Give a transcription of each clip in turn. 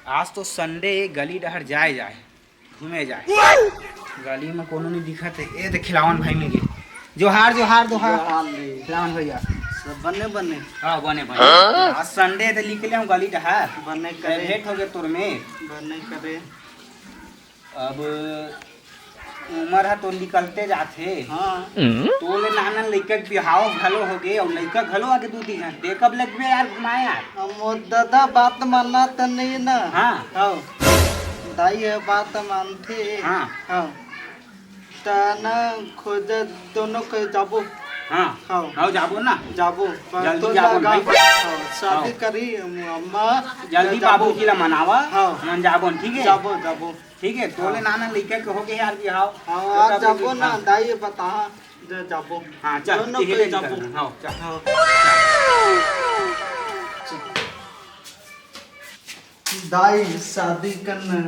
आज तो संडे गली डहर जाए घूमे जाए। गली में कोनो नहीं दिखा थे। ए देख खिलावन भाई मिल गए। जोहार जोहार जोहार खिलावन भैया। सब बने बने हाँ बने बने। आज संडे तो निकले हूँ गली डहर। बने करे भेंट हो गए तोर में। बने करे अब उम्र है तो निकलते जाते। हाँ तो ले नाना लड़का के बिहाव घलो हो गए और लड़का घलो आके 2-3 घंटे कब लगबे यार घुमाए यार। हम दादा बात मानना तो नहीं ना। हाँ हाँ दाई है बात मानते। हाँ हाँ ताना खोज दोनों के जाबो। हाँ हाँ हाँ जाबो ना। जाबो जल्दी तो जाबो लगा। भाई। हाँ, शादी करी अम्मा जल्दी बाबू जी ला मनावा। हाँ मन जाबो ठीक है। जाबो जाबो ठीक है तोले नाना लड़का के हो गए यार बिहाव। हाँ आज जाबो ना दाई बता जाबो। हाँ चल दोनों ठीक के है जाबो। चल। हाँ चल। हाँ दाई शादी करना।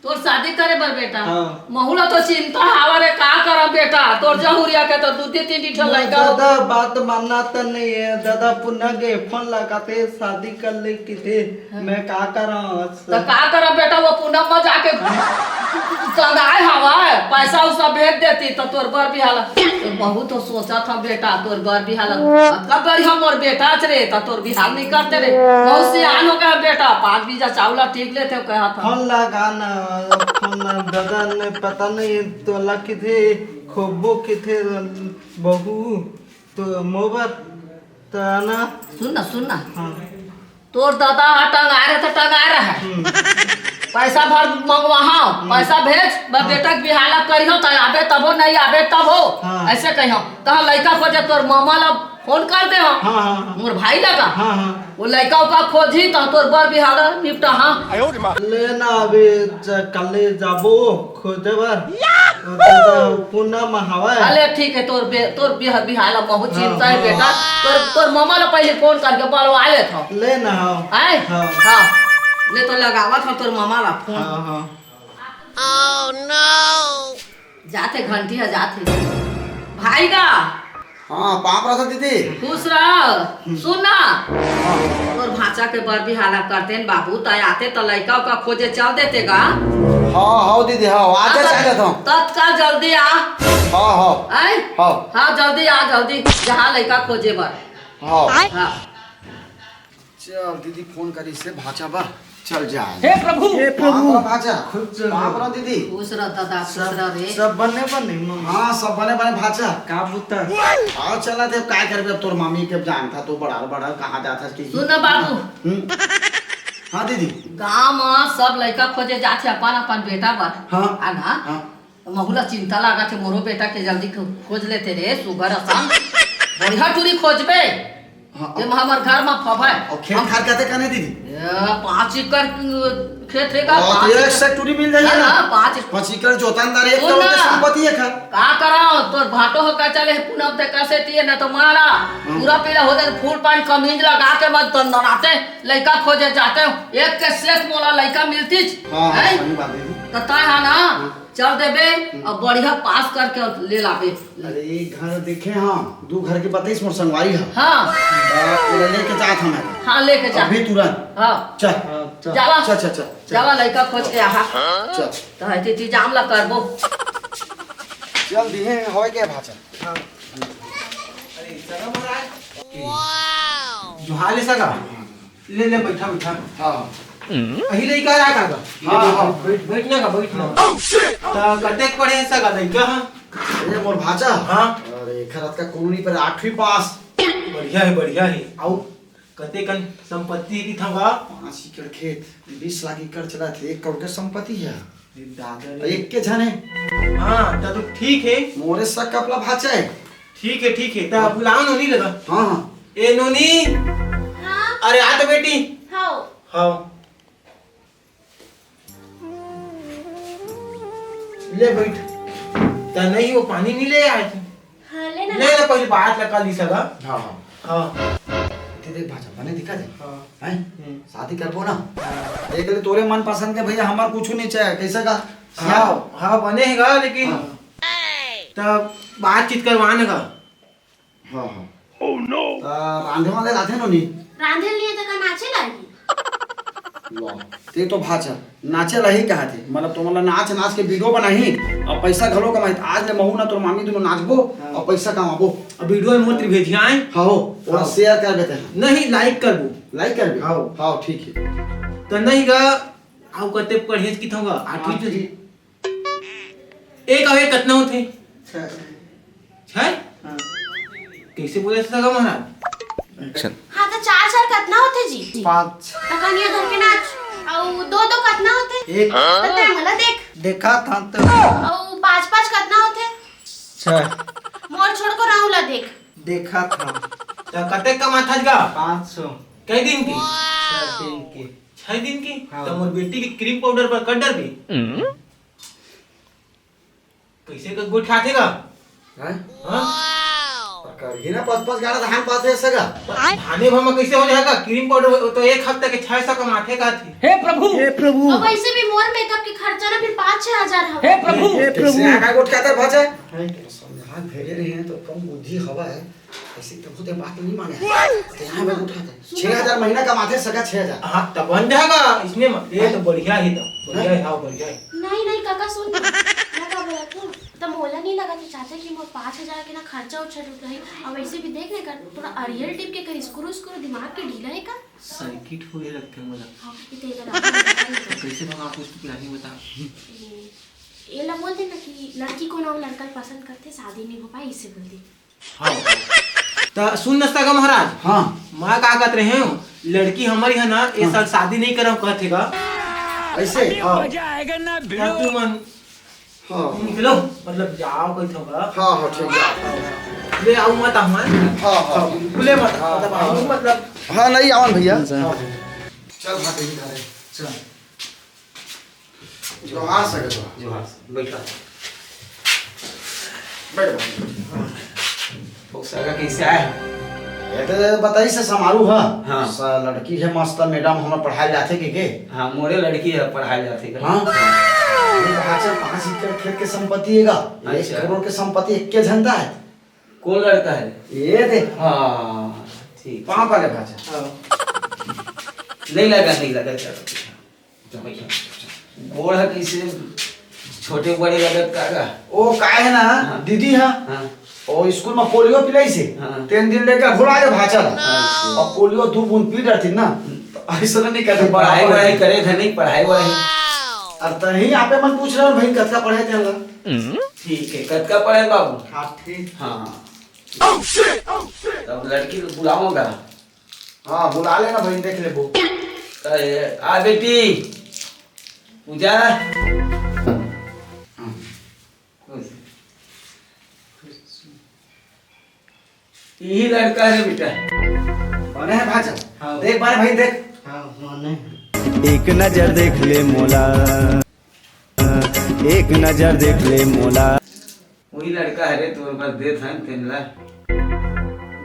तोर शादी करे बर बेटा। हाँ। महुला तो चिंता हावरे का करब बेटा। तोर जहुरिया के तो 2-3 ठो लड़का हो। दादा बात मानना तो नहीं है। दादा पुनः के फोन लगाते शादी कर ले की थे। मैं का करा तो का करब बेटा वो पूनम में जाके संगाय हवा पैसा उसा भेज देती तो तोर बर बिहाला। तो बहुत तो सोचा था बेटा तोर बर बिहाला। कब बड़ी हमर बेटा रे तो तोर बिहाल नहीं करते रे। बहुत से आनो का बेटा 5 बीजा चावला ठीक लेते कहा था। फोन लगाना फोन दादा ने पता नहीं तो लकी थे खोबो की थे बहू तो मोबाइल तो ना। सुन ना हाँ तोर दादा टंगा रहे तो टंगा रहे। पैसा भर मंगवाओ पैसा भेज बेटा के बिहाला करियो तो आबे तबो नहीं आबे तब हो। हाँ। ऐसे कहियो तो लड़का खोजे तोर मामा ला फोन कर दे। हाँ हाँ मोर भाई लगा हाँ हाँ वो लड़का का खोजी तो तोर बर बिहाला निपटा। हाँ लेना अभी कल जाबो खोजे बार दादा पुनः में हवा है। अरे ठीक है तोर बिहाला बहुत चिंता है बेटा। तोर मामा ला पहले फोन करके बोलवा ले था। लेना हाँ आए हाँ हाँ ले तो लगावा था तोर मामा ला फोन। हाँ हाँ जाते घंटी है जाते भाई का। हाँ पाप रहा दीदी। खुश रह। सुना तोर भाचा के बर बिहाला करते न बाबू तय आते तो लड़का का खोजे चल देते का। हाँ हाँ दीदी हाँ आज चाहिए था। तत्काल जल्दी आ। हाँ हाँ आए हाँ हाँ जल्दी आ जल्दी जहाँ लड़का खोजे बर। हाँ हाँ चल दीदी फोन करी से भाचा बा चल जा। हे प्रभु भाचा खुश पाप रहा दीदी। खुश रह दादा खुश रह रे। सब बने हाँ सब बने बने भाचा का बुता आओ चला थे काय करबे अब तोर मामी के जान था तो बड़ा बड़ा कहाँ जाता है सुन ना बाबू हाँ दीदी गाँव में सब लड़का खोजे जाते अपन बेटा बर। हाँ आना हाँ महुला चिंता लगा थे मोरो बेटा के जल्दी खोज लेते रे सुगर आसान बढ़िया टूरी खोजबे। हाँ ते हमर घर में फफाय और खेत खार कहते कहने दीदी 5 एकड़ खेत है का। और 5 एक से टूरी मिल जाएगी ना। 5 5 एकड़ जोतानदार 1 सुन करोड़ ना। की संपत्ति है खा। का कराओ तोर भाटो हो का चले पुनम ते कैसे तिए न तो मारा पूरा पीला हो जाए फूल पानी कमीज लगा के मत दंदनाते लड़का खोजे जाते एक के शेष मोला लड़का मिलती हाँ है सही बात दीदी। तता है ना चल देबे और बढ़िया पास करके ले लाबे। अरे घर देखे हाँ 2 घर के 32 मोर संगवारी है। हाँ लेके जात हम हाँ लेके जा अभी तुरंत हाँ चल जाला चल चल चल जाला लड़का खोज के आहा चल तो है ती जाम ला करबो। चल दिए होय के भाचा जोहार ले सका। ले बैठा बैठा। हाँ अही लइका आ का। हाँ हाँ बैठना का बैठना। तो कतेक पढ़े हैं सका लइका। अरे मोर भाचा हाँ अरे खरत का कॉलोनी पर 8वीं पास। बढ़िया है। आओ कते कन संपत्ति की था 5 एकड़ खेत 20 लाख एकड़ चला थे 1 करोड़ के संपत्ति है। दादा एक के जाने हाँ तो ठीक है मोरे सक कपला भाचा है। ठीक है तो बुलाओ नोनी लगा। हाँ हाँ ए नोनी। हाँ अरे आ तो बेटी। हाँ हाँ ले बैठ। तो नहीं वो पानी नहीं ले आए थे। हाँ लेना ले ले पहले बात लगा ली सका। हाँ हाँ हाँ ते देख भाचा बने दिखा दे हाँ हैं शादी करबो ना देख ले तोरे मन पसंद के भैया हमार कुछ नहीं चाहिए कैसे का हाँ बनेगा लेकिन तब बातचीत करवाने का। हाँ हाँ ओह नो रांधे वाले आते नो नी रांधे लिए तो का नाचे लागी। ते तो भाचा नाचे रही कहा थे मतलब तो मतलब नाच नाच के वीडियो बनाही और पैसा घलो कमाई आज ले महू ना तोर मामी दोनों नाचबो और पैसा कमाबो अब वीडियो में मोर भेजिया आए हाँ और शेयर कर देते हैं नहीं लाइक करबो लाइक कर भी हाँ। हाँ ठीक है तो नहीं गा आउ कते पढ़ेज की थोगा आठवीं आठ जी एक आवे कितना होते छै हाँ। कैसे बोले सगा महाराज हाँ तो चार चार कितना होते जी 5 तकनिया धर के नाच और दो दो कितना होते एक तो तेंगला देख देखा था तो और पांच पांच कितना होते 6 मोर छोड़ को राहुला देख देखा था तो कते कमा था गा 500 कई दिन की 6 दिन के 6 दिन की हाँ। तो मोर बेटी की क्रीम पाउडर पर कटर भी कैसे का गोठ खाते का हैं हां कर ही ना 5-5 गाना धान पास है सगा खाने भमा कैसे हो जाएगा क्रीम पाउडर तो एक हफ्ते के 600 का माथे का थी हे प्रभु और वैसे भी मोर मेकअप के खर्चा ना फिर 5-6 हजार हे प्रभु कैसे आका गोट खाता भाचा समझा भेजे रहे हैं तो कम बुद्धि हवा है ऐसे तो खुद बात नहीं माने तो यहां पे उठाते 6000 महीना कमाते सगा 6000 हां तब बन जाएगा इसमें ये तो बढ़िया ही तो बढ़िया है हां बढ़िया है नहीं नहीं काका सुन मैं का बोला तो मोला नहीं लगा तो चाहते कि मोर 5000 के ना खर्चा उठा रही और वैसे भी देख ले कर थोड़ा अरियल टिप के कर स्क्रू स्क्रू दिमाग के ढीला है का सर्किट होए लगते मुझे हाँ ये तेरा कैसे भगा आपको इसकी प्लानिंग बता ये लोग बोलते ना कि लड़की को ना वो लड़का पसंद करते शादी नहीं हो पाई इससे बोलते हाँ तो सुन नस्ता का महाराज हां मैं का कहत रहे हूँ लड़की हमारी है ना ये साल शादी नहीं करम कहते का ऐसे हां तू मन हां निकलो मतलब जाओ कहीं होगा हां हां ठीक है ले आऊं मत हम हां हां बोले मत मतलब आऊं मतलब हां नहीं आवन भैया हाँ। चल भाटे ही करे चल जो आ सके तो जो हाँ बैठा बैठ वो सगा कैसे आए ये तो बताई से समारोह है हाँ। लड़की है मास्टर मैडम हमरा पढ़ाए जाते के हाँ मोरे लड़की है पढ़ाई जाती है हाँ ये भाचा 5 एकड़ खेत के संपत्ति हैगा 1 अच्छा। करोड़ के संपत्ति एक के झंडा है कौन लड़का है ये दे हाँ ठीक पाँव वाले भाचा नहीं लगा चलो गोड़ है कैसे छोटे बड़े लगत का ओ का है ना हाँ। दीदी है हाँ और स्कूल में पोलियो पिलाई से हाँ। 3 दिन लेकर घुला दे भाचा और पोलियो 2 बूंद पी रही थी ना तो ऐसा नहीं करते पढ़ाई वढ़ाई करे थे नहीं पढ़ाई वढ़ाई अब तो ही आप मन पूछ रहे हो भाई कतका पढ़े थे हम ठीक है कद का पढ़े बाबू हाँ ठीक हाँ तब लड़की को बुलाऊंगा हाँ बुला लेना भाई देख ले वो आ बेटी पूजा यही लड़का है बेटा बने है भाचा हाँ। देख बारे भाई देख हाँ माने एक नजर देख ले मोला, एक नजर देख ले मोला। वही लड़का है रे तोर पास दे था तेनला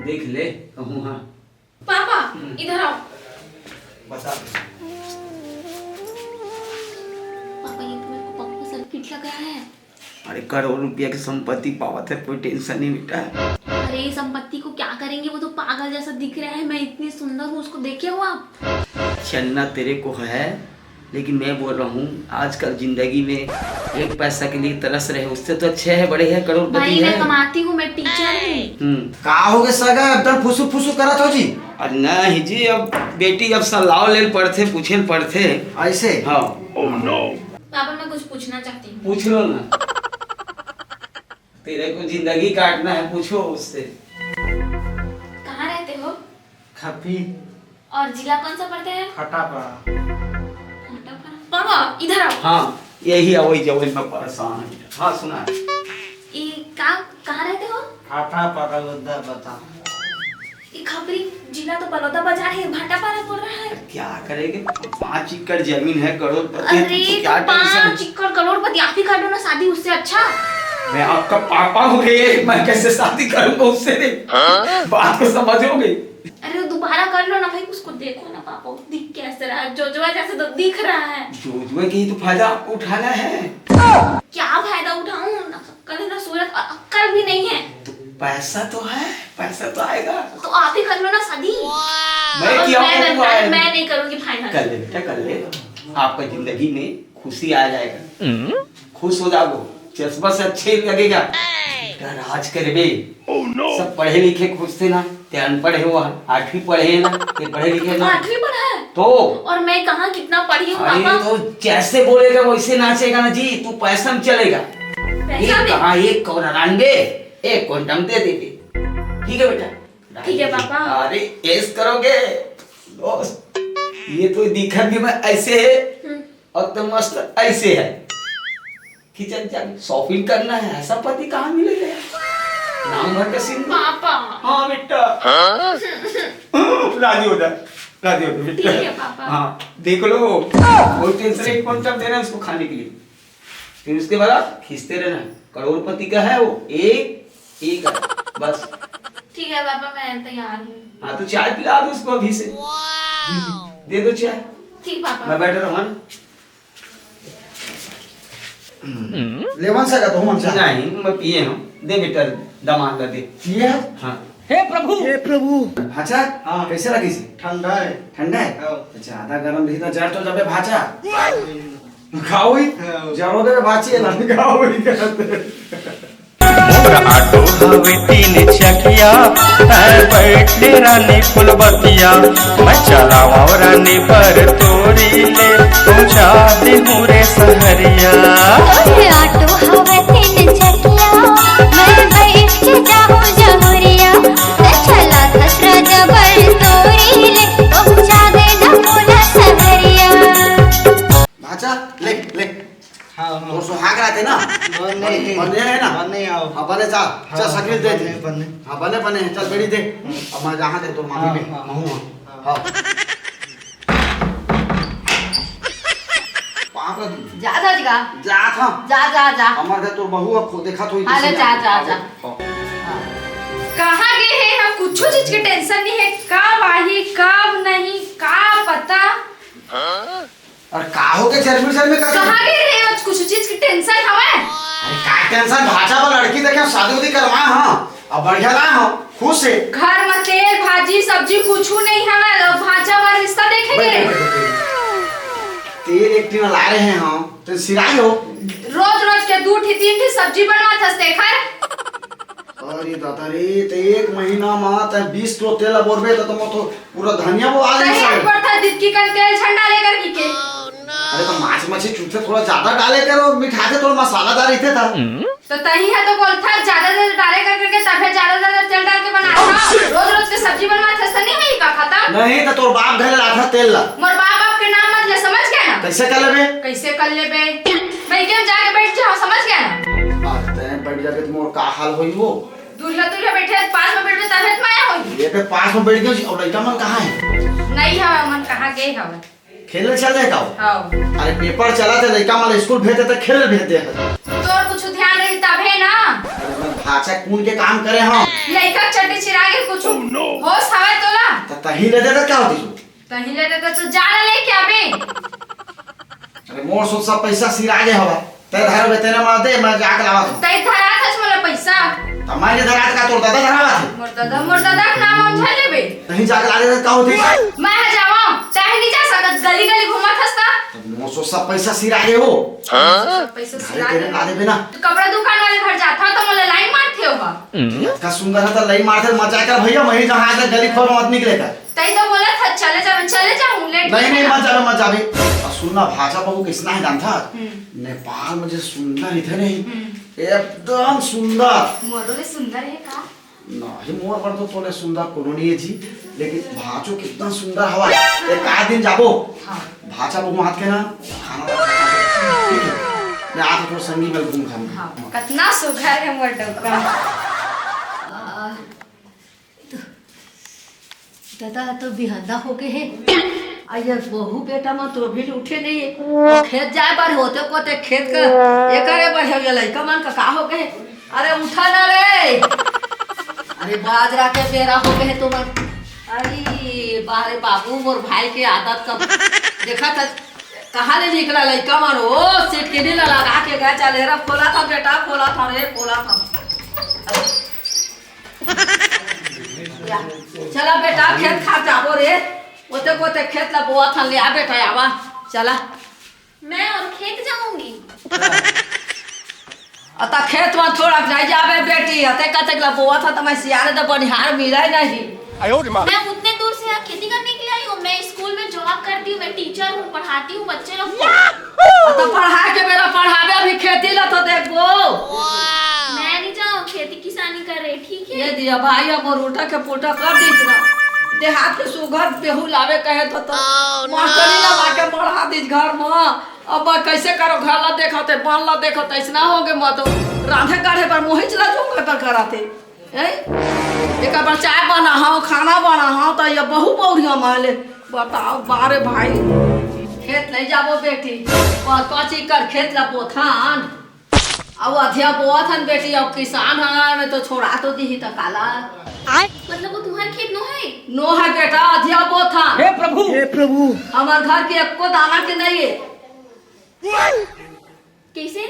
देख ले कहूँ हाँ पापा इधर आओ बता पापा ये तो मेरे को पक्का सर्किट लग रहा है अरे करोड़ रुपया की संपत्ति पावत है कोई टेंशन नहीं बेटा अरे ये संपत्ति को क्या करेंगे वो तो पागल जैसा दिख रहा है मैं इतनी सुंदर हूँ उसको देखे हो आप चलना तेरे को है लेकिन मैं बोल रहा हूँ आजकल जिंदगी में एक पैसा के लिए तरस रहे उससे तो अच्छे है बड़े है करोड़पति भाई है मैं कमाती हूँ मैं टीचर हूँ का हो गए सगा एकदम फुसु फुसु करत हो जी अरे नहीं जी अब बेटी अब सलाह ले पढ़ते पूछे पढ़ते ऐसे हाँ पापा मैं कुछ पूछना चाहती हूँ पूछ लो ना तेरे को जिंदगी काटना है पूछो उससे कहाँ रहते हो खपी और जिला कौन सा पढ़ते हैं फटापा पापा इधर आओ हाँ यही है वही जब मैं परेशान है हाँ सुना है। ये कहाँ रहते हो फटापा का उद्दा बता ये खबरी जिला तो बलौदा बाजार है भाटापारा बोल रहा है क्या करेंगे 5 एकड़ जमीन है करोड़पति है, अरे तुमको क्या तो टेंशन 5 एकड़ करोड़पति आप ही कर लो ना शादी उससे अच्छा मैं आपका पापा हूँ रे मैं कैसे शादी करूंगा उससे रे बात को समझोगे अरे वो दोबारा कर लो ना भाई उसको देखो ना पापा दिख कैसे रहा है जोजवा जैसे तो दिख रहा है जोजुए की ही तो फायदा आपको उठाना है क्या फायदा उठाऊं ना कल ना सूरत अक्कल भी नहीं है तो पैसा तो है पैसा तो आएगा तो आप ही कर लो ना शादी मैं किया हूं, तू आया मैं नहीं करूंगी फाइनल। कर ले बेटा कर ले। आपका जिंदगी में खुशी आ जाएगा, खुश हो जाओ, चश्मा से अच्छे लगेगा। बेटा राज कर बे। सब पढ़े लिखे खुश थे ना, ते अनपढ़ हो 8वीं पढ़े ना, ते पढ़े लिखे ना 8वीं पढ़ा है तो और मैं कहाँ कितना पढ़ी हूँ अरे पापा। तो जैसे बोलेगा वैसे नाचेगा ना जी, तू पैसा में चलेगा। पैसा में? कहा 1 कौन 99 1 क्विंटम दे देते, ठीक है बेटा? ठीक है पापा। अरे ऐस करोगे दोस्त, ये तो दिखने में ऐसे है और तो मस्त ऐसे है। किचन जाके शॉपिंग करना है, ऐसा पति कहाँ मिलेगा यार? नाम भर का सीन। पापा हाँ बेटा राजी हो जा, राजी हो जा बेटा। ठीक है पापा। हाँ देख लो, कोई टेंशन नहीं, कौन सा देना है उसको खाने के लिए, फिर उसके बाद आप खींचते रहना। करोड़पति का है वो, एक है बस। ठीक है पापा मैं तैयार हूँ। हाँ तो चाय पिला दो उसको अभी से, दे दो चाय। ठीक पापा। मैं बैठ रहा हूँ। लेवन से का तो मन से नहीं मैं पिए हूँ, दे बेटा दामाद ला दे। ये हाँ हे प्रभु भाचा हाँ। कैसे लगी सी? ठंडा है। ठंडा है? हाँ। ज्यादा गर्म रही तो जड़ तो जाबे भाचा। खाओ ही हाँ। जरो दे भाची ना खाओ ही कहते। मोर ऑटो हवे 3 चकिया, है बैठे रानी फुलबतिया। मैं चलावा रानी पर तोरी ले, पहुँचा दे मोरे सहरिया। तोरे ऑटो हवे 3 चकिया, मैं बैठ के जाऊं जमुरिया। ते चला धसरा जबर तोरी ले, पहुंचा दे ना मोला सहरिया। भाचा ले ले हाँ और सुहाग रहते ना बने है ना? बने आओ। हाँ बने चल चल हाँ, शकील दे दे। बने। हाँ बने बने चल बेड़ी दे। अब मैं जहाँ दे तो मामी में हाँ, महू हाँ वहाँ पर जा जा जगा जा था जा जा जा हमारे तो बहू अब देखा तो अरे जा, जा, जा। हाँ। कहाँ गए हैं हम? कुछ चीज की टेंशन नहीं है, कब आई कब नहीं का पता। और काहो के चरमी सर में कर कहाँ गए हैं? कुछ चीज की टेंशन हवा। अरे का टेंशन भाचा पर लड़की देखे शादी उदी करवाए हां अब बढ़िया ना हो खुश है। घर में तेल भाजी सब्जी कुछ नहीं हवा, भाजा वाला रिश्ता देखेंगे। तेल 1 टीना ला रहे हैं हम तो सिराई हो। रोज रोज के 2 3 सब्जी बनवा थस देखा। अरे दादा रे ते 1 महीना में त 20 किलो तेल बोरबे तो मो तो पूरा धनिया वो आ तही जाए। पड़ता दिक्की का तेल ठंडा लेकर की के। अरे तो माछ मछली चूथे थोड़ा ज्यादा डाले करो, मिठा के थोड़ा मसालादार इथे था। तो तही है तो बोलता ज्यादा तेल डाले करके तभी ज्यादा तेल डाल के बना रोज रोज के सब्जी बनवा थस नहीं है का खाता। नहीं तो तोर बाप घर ला था तेल ला। मोर बाप के नाम मत ले, समझ गया ना? कैसे कर लेबे? कैसे कर ले बे? मैं क्यों जाके बैठ जाओ, समझ गया ना? बात है बैठ जाके तुम का हाल होई वो। दूल्हा दूल्हा बैठे पास में बैठ में तबियत माया होगी। ये पे पास में बैठ गई और लड़का मन कहां है? नहीं है मन कहाँ गए हवा। खेलने चल जाए का? हाँ अरे पेपर चला थे लड़का मन स्कूल भेजते तो खेल भेजते हैं। तोर कुछ ध्यान रही तबे ना। अरे मैं भाचा कून के काम करे हां। लड़का चट्टी चिरागे कुछ होश हवा तोला। तो तही ले दे तो क्या होती तू? तही ले तो जाना लेके आबे। अरे मोर सो सब पैसा सिरा गए हवा ते धर बे तेरे मार दे मैं जाके लावा तू। तई धरा थस मोला पैसा। तमारे धरात का तोर दादा धरावा थे। मोर दादा के नाम हम झा लेबे। नहीं जाके ला दे तो क्या होती? मैं है जावा चाहे नहीं जा सकत, गली गली घुमा थसता। मोर सो सब पैसा सिरा गए हो। पैसा सिरा तेरे ला दे बिना। तो कपड़ा दुकान वाले घर जाता तो मोला लाइन मारते होगा। का सुंदर है तो लई मारते मचा कर भैया वही जहां आके गली खोर मत निकले का। तई तो बोला था चले जाऊं लेट। नहीं मत जाबे। और सुनना भाषा बहु किसना है जान था? नेपाल में जो सुंदर इधर नहीं एकदम सुंदर। मोरो सुंदर है का? नहीं मोर पर तो तोले सुंदर कोनो नहीं है जी, लेकिन भाचो कितना सुंदर हवा। एक आध दिन जाबो भाचा बहु हाथ के ना खाना ठीक है मैं आज तो संगी में घूम खाऊंगा। हाँ कितना सुघर है मोर डोका। दादा तो बिहंदा हो गए है। अयर बहू बेटा में तो भी उठे नहीं है। और खेत जाए बार होते कोते खेत का एक अरे बढ़ गया लड़का मन का हो गए। अरे उठा ना रे, अरे बाजरा के बेरा हो गए तुम। अरे बारे बाबू मोर भाई के आदत का देखा था कहाँ ले निकला लड़का मन। ओ सीट के नीला लगा के गया चलेरा खोला था बेटा, खोला था रे खोला था। या चला बेटा खेत खा जाबो रे ओते कोते खेत ला बोआ था ले आ बेटा आवा चला मैं और खेत जाऊंगी। अता खेत में थोड़ा जाई जाबे बेटी अते कते ला बोआ था त मैं सियारे द बनिहार मिले नहीं मैं उतने दूर से यहाँ खेती करने के लिए आई हूँ। मैं स्कूल में जॉब करती हूँ, मैं टीचर हूँ, पढ़ाती हूँ बच्चे लोग को। तो पढ़ा के मेरा पढ़ावे अभी खेती ला तो देखबो मैं नहीं जाऊँ, खेती किसानी कर रही, ठीक है। ये दिया भाई अब रोटा के पोटा कर दीज ना देहात के सुगर बेहू लावे कहे तो मास्टरी ना लाके पढ़ा दीज घर में। अब कैसे करो घर ला देखते बन ला देखते ऐसा हो गए मत राधे काढ़े पर मोहित ला जो पर कराते एक बार चाय बना हाँ खाना बना हाँ तो ये बहु पौड़िया माले बताओ बारे भाई खेत नहीं जाबो बेटी कची कर खेत ला पोथान अब अधिया बोथन बेटी अब किसान है तो छोड़ा तो दी तो काला मतलब वो तुम्हारे खेत नो है बेटा अधिया बोथा हे प्रभु हमार घर के एको दाना के नहीं है कैसे?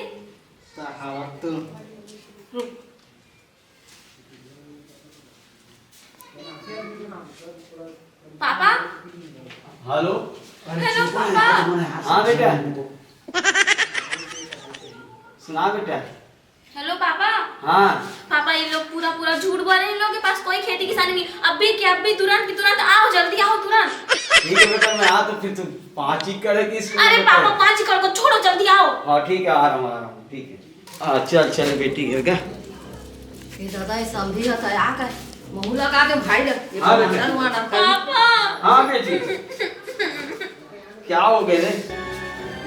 पापा हेलो हेलो पापा। हाँ बेटा सुना बेटा। हेलो पापा। हाँ पापा ये लोग पूरा पूरा झूठ बोल रहे हैं। इन लोगों के पास कोई खेती किसानी नहीं। अभी क्या अभी तुरंत की तुरंत आओ, जल्दी आओ तुरंत। ठीक है बेटा मैं आ तो फिर तुम 5 एकड़ है कि इसमें अरे पापा 5 एकड़ को छोड़ो, जल्दी आओ। हाँ ठीक है आ रहा हूँ ठीक है। चल चल बेटी है क्या ये दादा ये समझी रहता है आकर मुंह लगा के भाई लग हाँ बेटा। पापा हाँ बेटी क्या हो गए रे?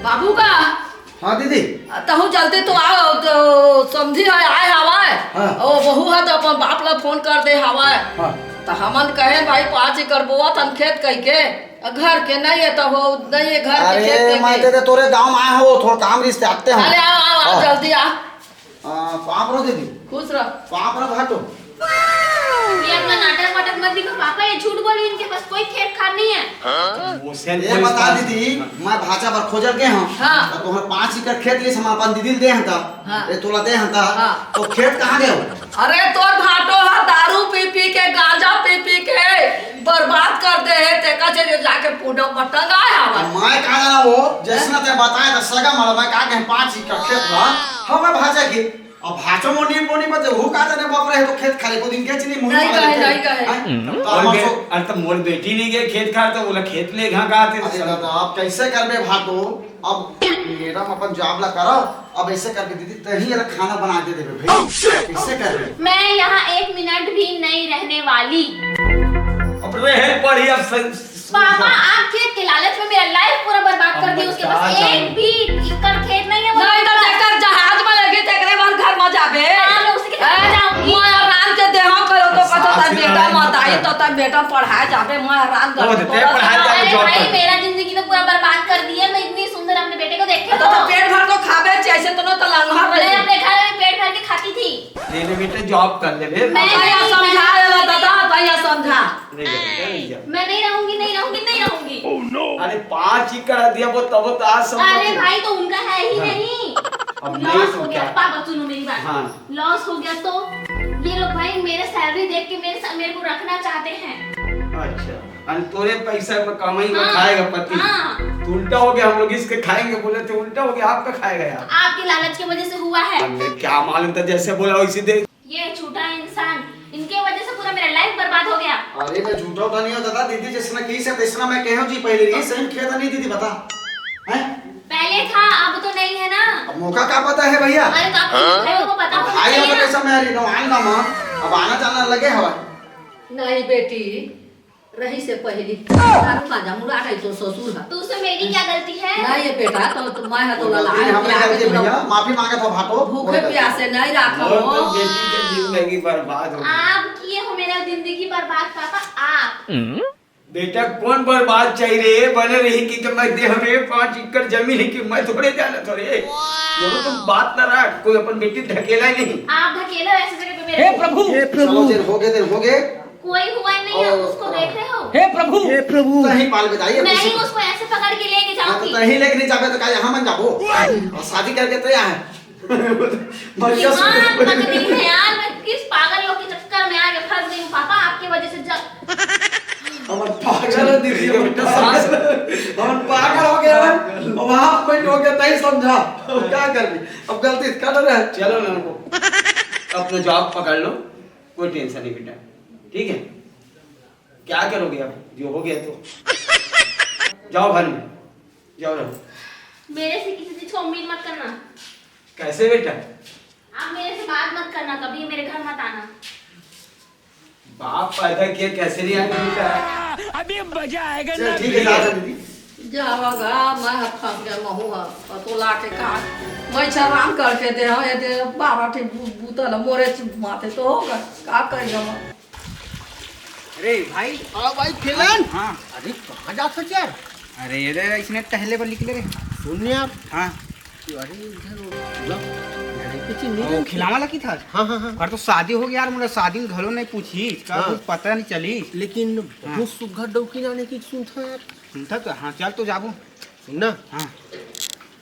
बाबू का हाँ दीदी तहु जल्दी तो आओ तो समझी है आए हवाए हाँ। ओ बहू है तो अपन बाप ला फोन कर दे हवाए हाँ। तो हमन कहे भाई 5 एकड़ बोआ तन खेत कह के घर के नहीं है तो वो नहीं है घर के खेत अरे कह मैं के कहते तोरे गांव में आए हो थोड़ा काम रिश्ते आते हैं। अरे आओ आओ आओ हाँ। जल्दी आ कहाँ पर हो दीदी? खुश रह कहाँ पर घाटो? ये अपना नाटक वाटक मत दिखो पापा। ये झूठ बोली, इनके पास कोई खेत खाद नहीं है। वो सेल ये बता दीदी मैं भाषा पर खोजल के हूँ हाँ। तो तुम्हारे 5 एकड़ खेत लिए हम अपन दीदी दे हता हाँ। ये तोला दे हता हाँ। तो खेत कहाँ गए हो? अरे तोर भाटो है दारू पी पी के गांजा पी पी के बर्बाद कर दे है ते का चले जाके पूडो पटंग आया हवा अब मैं कहा जाना वो जैसे ते बताया तो सगा मारा मैं कहा के 5 एकड़ खेत बा हम भाषा की अब भाषा मोनी मोनी मत वो कहा जाने बाप रहे तो खेत खाली को दिन के चली मुंह नहीं कहे, नहीं कहे। अरे तो मोर बेटी नहीं गए खेत खा तो बोला खेत ले घा का आते अरे दादा आप कैसे करबे भाटो? अब मैडम अपन जॉब ला करो अब ऐसे करके दीदी तही वाला खाना बना के देबे भाई कैसे करबे? मैं यहाँ 1 मिनट भी नहीं रहने वाली। अब रहे पड़ी अब पापा आप खेत के लालच में मेरा लाइफ पूरा बर्बाद कर दिया। उसके पास 1 भी एकड़ खेत नहीं है। वो नहीं तो लेकर जहाज में लगे तेरे बार घर में जाबे हाँ, मैं उसी के साथ जाऊंगी। मैं रात के देहा करो तो कतो तार बेटा मत आई तो तार बेटा पढ़ा जाबे मैं रात वो घर देते पढ़ाई जाके अरे जॉब भाई कर मेरा जिंदगी तो पूरा बर्बाद कर दी है। मैं इतनी सुंदर अपने बेटे को देखती तो हूँ। पेट भर को खाबे ऐसे तो न तो लंघा मैं रही अपने घर में पेट भर के खाती थी। ले ले बेटे जॉब कर ले बे मैं भैया समझा रे दादा भैया समझा मैं नहीं रहूंगी, नहीं रहूंगी, नहीं रहूंगी। अरे 5 एकड़ दिया वो तब तो आज सब अरे भाई तो उनका है ही नहीं। अब नहीं लॉस तो हो गया। क्या? पापा सुनो मेरी बात। हाँ। लॉस हो गया तो ये लोग भाई मेरे सैलरी देख के मेरे को रखना चाहते हैं। अच्छा अरे तोरे पैसा में कमाई में हाँ। खाएगा पति हाँ। तो उल्टा हो गया हम लोग इसके खाएंगे बोले थे उल्टा हो गया आपका खाएगा यार। आपके लालच की वजह से हुआ है। अब मैं क्या मालूम था जैसे बोला वैसे दे ये झूठा इंसान, इनके वजह से पूरा मेरा लाइफ बर्बाद हो गया। अरे मैं झूठा उठा नहीं हो दादा दीदी जिसने की से तेसना मैं कहूं जी पहले ये सही खेत नहीं दीदी बता हैं? पहले था अब तो नहीं है ना। अब मौका का पता है भैया? अरे तो आपको भाइयों को पता होना भाई चाहिए अब ना। कैसा मैं रही नवान ना मां अब आना जाना लगे हवा नहीं बेटी रही से पहली दारू गांजा मुड़ा रही तो ससुर है तो उसमें मेरी क्या गलती है? नहीं ये बेटा तो मैं है तो गलती हमने कर दी भैया माफी मांगा था भाटो भूखे प्यासे नहीं रखो और तो बेटी की जिंदगी बर्बाद हो गई। आप किए हो मेरा जिंदगी बर्बाद पापा, आप। बेटा कौन बर्बाद चाहिए रे बने रही कि मैं दे रे 5 एकड़ जमीन है कि मैं थोड़े जाना थोड़े बोलो तुम बात ना रख कोई अपन बेटी ढकेला ही नहीं। आप ढकेलो ऐसे जगह पे मेरे को। चलो दिन हो गए कोई हुआ ही नहीं है, उसको देख रहे हो? हे प्रभु तही पाल बताइए मैं ही उसको ऐसे पकड़ के लेके तो जाऊंगी। तही लेके नहीं जाबे तो का यहां मन जाबो और शादी करके तो यहाँ है दिमाग पकड़ी है यार, मैं किस पागल लोग के चक्कर में आके फंस गई हूँ पापा आपकी वजह से हमर पागल है दीदी, हमर पागल हो गया है। अब हाफ पॉइंट हो गया तई समझा, अब क्या करबी, अब गलती कर रहे हैं। चलो ना उनको अपना जॉब पकड़ लो, कोई टेंशन नहीं बेटा, ठीक है। क्या करोगे अब, जो हो गया तो जाओ घर में, जाओ रहो। मेरे से किसी चीज को उम्मीद मत करना। कैसे बेटा? आप मेरे से बात मत करना, कभी मेरे घर मत आना। बाप पैदा किया कैसे नहीं आएगा बेटा? अभी मजा आएगा चल ना ठीक है दादा दीदी। जावगा मैं फंस गया महुआ तो लाके का मैं छराम करके दे ये दे 12 ठी बूतल मोरे माथे तो होगा का करी हम। अरे भाई हाँ भाई खेलन। हाँ अरे कहाँ जा सकते यार? अरे ये इसने टहले पर निकले रे। सुन यार। हाँ अरे इधर कुछ नहीं वो खिलावा लगी था। हाँ हाँ हाँ। और तो शादी हो गया यार, मुझे शादी में घरों नहीं पूछी का हाँ। कुछ पता नहीं चली। लेकिन बहुत सुघर डौकी जाने की सुनता यार। सुनता तो हाँ चल तो जाबो। सुनना हाँ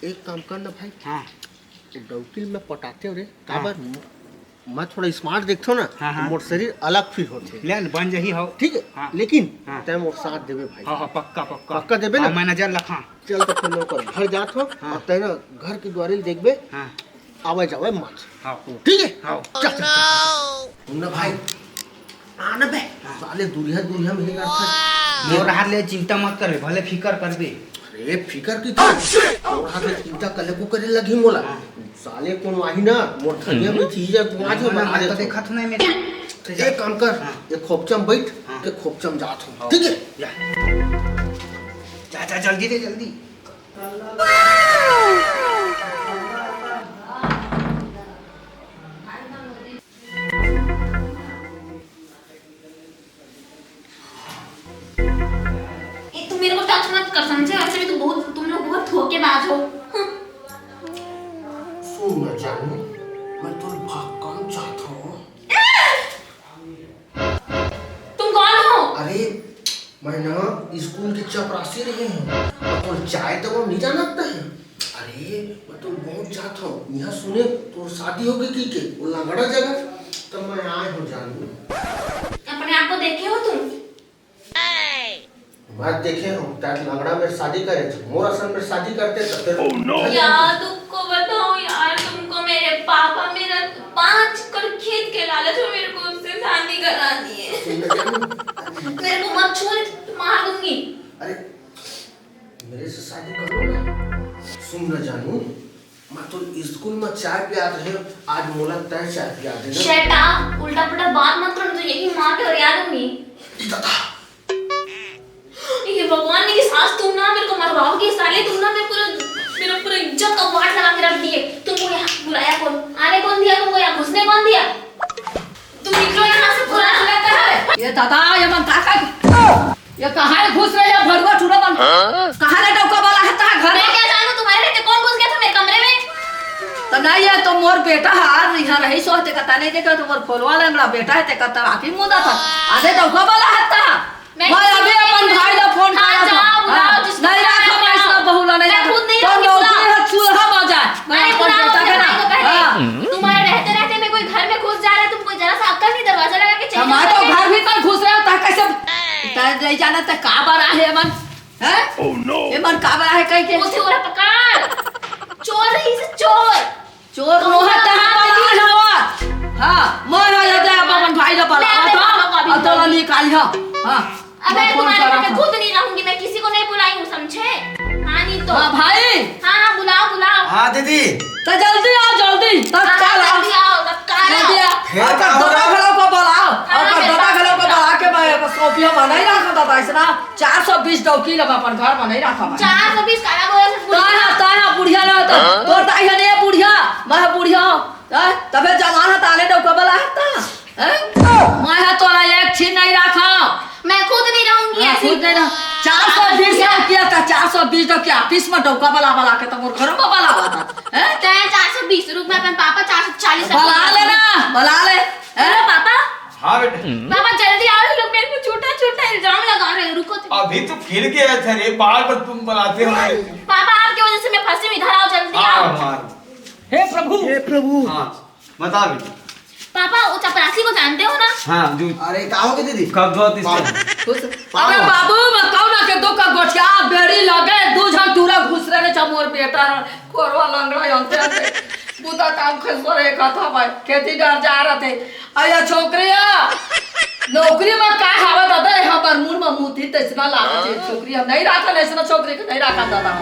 एक काम करना भाई, हाँ डौकी में पटाते हो रे हाँ। काबर मैं थोड़ा स्मार्ट देखता हूँ ना, हाँ, हाँ। मोर शरीर अलग फील होते। ले बन जही हो। ठीक है हाँ। लेकिन हाँ। तय मोर साथ देवे भाई। हाँ हाँ पक्का पक्का पक्का देबे ना? हाँ, मैं नजर रखा। चल तो फिर मैं ओकर घर जात हो हाँ। और तय ना घर के द्वारे देखबे हाँ आवे जावे मत। हाँ ठीक है हाँ चल चल चल सुनना भाई आना बे साले दूरिया में ही करता। मोर हाथ ले चिंता मत कर, भले फिकर कर बे। अरे फिकर की था और हाथ में चिंता कले को करे लगी मोला साले कौन वाही ना मोर धनिया में चीज है तू आज बना मैं दे तो देखा था नहीं मेरे। एक काम कर हाँ। एक खोपचम बैठ हाँ। के खोपचम जात हो हाँ। ठीक है। जा जा जल्दी दे जल्दी। तुम मेरे को टच मत कर, समझे? वैसे भी तुम लोग बहुत धोखेबाज हो। सुन ना जानू मैं तो भाग काम चाहता हूँ। तुम कौन हो? अरे मैं ना स्कूल के चपरासी रहे हैं और चाय तो वो नहीं जानता है। अरे मैं तो बहुत चाहता हूँ यहाँ सुने तो शादी हो गई की के वो लंगड़ा जगह तो मैं आए हो जानू। अपने आप को देखे हो तुम? मैं देखे हूँ ताकि लंगड़ा में शादी करे थे मोर असल में शादी करते तो फिर यार तुमको बताओ यार, तुमको मेरे पापा मेरा 5 एकड़ खेत के लालच में मेरे को उससे शादी करा दिए। मेरे को मत छू, मार दूंगी। अरे मेरे से शादी करो ना। सुन ना जानू मैं तो स्कूल में चाय पिया रहे आज मोला तय चाय पिया दे शट अप, उल्टा पुल्टा बात मत करो, तो यही मार के रिया दूंगी। ये भगवान मेरी सास, तुम ना मेरे को मरवाओगे साले। तुम ना मेरा पूरा इज्जत का वाट लगा के रख दिए। तुमको यहाँ बुलाया कौन? आने कौन दिया तुमको? यहाँ घुसने कौन दिया? तुम निकलो यहाँ से, पूरा लगता है। ये दादा ये मन काका ये कहाँ है घुस रहे हैं भरवा चूड़ा बन कहाँ ले डौका वाला है ता घर मैं क्या जानूं तुम्हारे रहते कौन घुस गया था मेरे कमरे में? तो नहीं है तो मोर बेटा हार यहाँ रही सो ते कता नहीं देखा तो मोर फोलवा लंगड़ा बेटा है ते कता आखिर मुदा था आधे डौका वाला है ता मैं अभी अपन भाई ला फोन करा था नहीं रखा मैं इसका बहुला नहीं मैं खुद नहीं तो रहूंगी, नौकरी है चूल्हा मजा मैं बुलाऊं अपने भाई को पहले। तुम्हारे रहते रहते मैं कोई घर में घुस जा रहा है, तुमको जरा सा अक्ल नहीं? दरवाजा लगा के चले हमारे जाओ तो घर घर में। भीतर घुस रहे हो ता कैसे नहीं जाना तो का बड़ा है मन हैं? ये मन का बड़ा है कह के उसे ओरा पकड़, चोर रही से चोर। चोर रोहत है पला हवा हां मोर आ जा अपन भाई ला पला मैं अपने पापा को अभी तो तो निकाल हां अबे तुम्हारे घर में खुद नहीं रहूंगी मैं, किसी को नहीं बुलाई हूँ, समझे? हाँ नहीं तो हां भाई हाँ बुलाओ। हाँ दीदी तो जल्दी आओ जल्दी तत्काल आओ जल्दी आओ, तत्काल जल्दी आओ। आओ फिर और क्या हो दादा रहा? घरों को बुलाओ हाँ, और फिर दादा बात घरों को करो। बुला के मैं सोफिया बनाई रखा दादा इसना 420 डौकी लगा अपन घर बनाई रखा मैं 420 काला बोला से पूरी। ताया बुढ़िया ना तो तोर ताई है ने बुढ़िया मैं बुढ़िया तबे जवान है ताले डौका वाला है ता मैं है तोरा एक छीन नहीं रखा मैं खुद नहीं रहूंगी ऐसी। खुद नहीं 420 किया था 420 तो क्या ऑफिस में डौका वाला के तो मोर घर में वाला हुआ था हैं तो 420 रुक मैं अपन पापा 440 बुला ले ना बुला ले हेलो पापा। हाँ बेटा पापा जल्दी आओ, ये लोग मेरे को छोटा इल्जाम लगा रहे हैं, रुको तुम। अभी तो फिर गया था रे, बार बार तुम बुलाते हो। पापा आपकी वजह से मैं फंसी हूँ, इधर आओ जल्दी हाँ आओ। मार हे प्रभु हे प्रभु हाँ बता बेटा। पापा वो चपरासी को जानते हो ना? हाँ जो अरे का हो गया दीदी कब धोत इससे अरे बाबू बताओ ना के दो का गोठिया बेड़ी लगे दू झन टूरा घुस रहे चमोर बेटा कोरवा लंगड़ा यंते बुता काम खसर एक था भाई खेती डर जा रहे थे आया छोकरिया नौकरी में का हवा दादा हमर मुंह में मुठी तसना लागत है छोकरी हम नहीं राखा ऐसा छोकरी के नहीं राखा दादा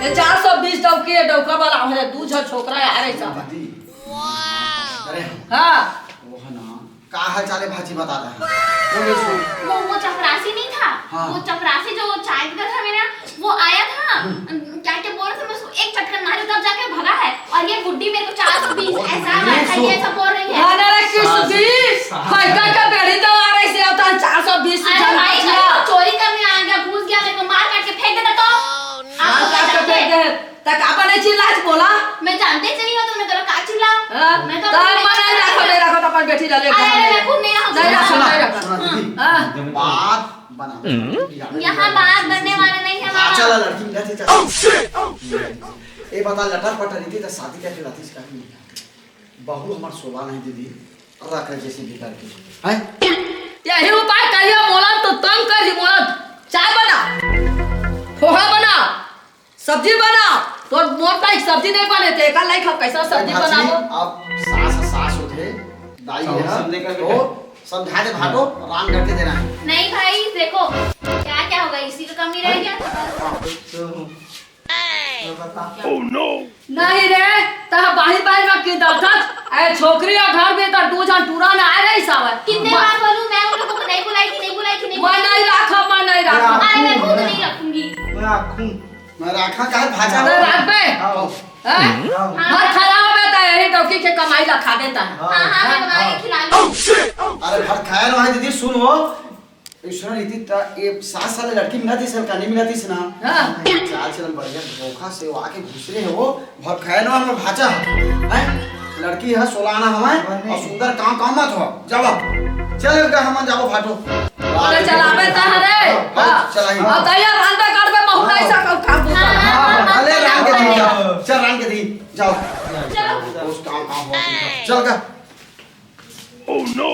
ये 420 डौके डौका वाला है दू झन छोकरा आ रहे सब अरे हां वो है ना का हाल चाल है भाजी बता रहा वो चपरासी नहीं था। हाँ। वो चपरासी जो चाय पीता था मेरा वो आया था क्या क्या बोल रहे थे मैं उसको एक चटकन मारी तब जाके भगा है और ये बुड्ढी मेरे को 420 ऐसा वैसा ये सब बोल रही है। अरे किसकी फायदा का बेड़ी तो आ रही से आता 420 अरे भाई कहीं चोरी करने आ गया घुस गया मेरे को मार काट के फेंक देता तो हां काट के फेंक दे तक आपन ने चिल्लाज बोला मैं जानते से नहीं हो तुमने तो का चिल्लाओ मैं तो नहीं रखो नहीं रखो तो अपन बेटी डाले अरे मैं खुद नहीं रहा नहीं रखो नहीं सुना रखो दीदी हां बात बना यहाँ बात बनने वाले नहीं है मामा। चला लड़की मिला थी चल ए बता लटर पटर रही थी तो शादी करके लाती इसका बहू हमार सोला नहीं दीदी रख जैसे भी करके हैं यही उपाय करिए मोला तो तंग कर मोला चाय बना पोहा बना सब्जी बना तो मोर का सब्जी नहीं बने थे का लाइक हम कैसा सब्जी बनाबो अब सास होते दाई है समझे कर तो समझा दे भाटो राम करके देना है नहीं भाई देखो क्या क्या होगा इसी का कमी रह गया। नहीं रे ता बाहर बाहर में की दलखत ए छोकरी और घर में तो दो जन टूरा ना आ रही सब कितने बार बोलूं मैं उन लोगों को नहीं बुलाई थी नहीं बुलाई थी नहीं मैं नहीं रखा मैं नहीं रखा अरे मैं खुद नहीं रखूंगी। मैं राखा का भाजा अरे रात में हां खराब है ता यही डौकी के कमाई ला खा देता है हाँ हाँ मैं बनाए खिला लूं। अरे भात खाया ना है दीदी सुन वो सुन रीति ता ये 7 साल लड़की मिला थी सर का नहीं मिला थी ना हां चाल चलन बढ़िया धोखा से वो आके घुसरे है वो भात खाया ना हम भाजा है लड़की है 16 आना हमें और सुंदर काम मत हो जाओ चल का हम जाओ फाटो अरे चलावे ता रे चला ही और तैयार रांदा कर में बहुत ऐसा काम पूछा अरे राम के दी चल राम के दी जाओ चलो उस काम हो चल का Oh no!